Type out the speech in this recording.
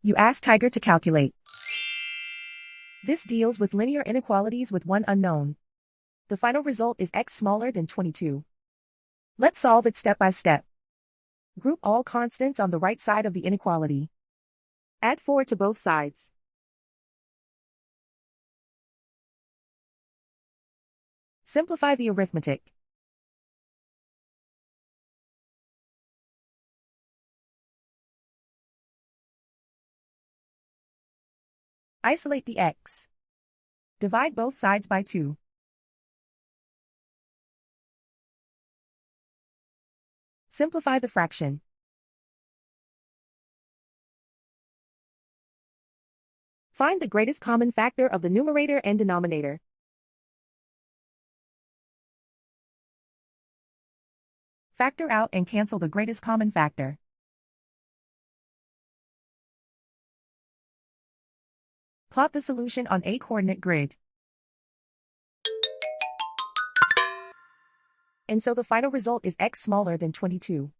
You ask Tiger to calculate. This deals with linear inequalities with one unknown. The final result is x smaller than 22. Let's solve it step by step. Group all constants on the right side of the inequality. Add 4 to both sides. Simplify the arithmetic. Isolate the x. Divide both sides by 2. Simplify the fraction. Find the greatest common factor of the numerator and denominator. Factor out and cancel the greatest common factor. Plot the solution on a coordinate grid. And so the final result is x smaller than 22.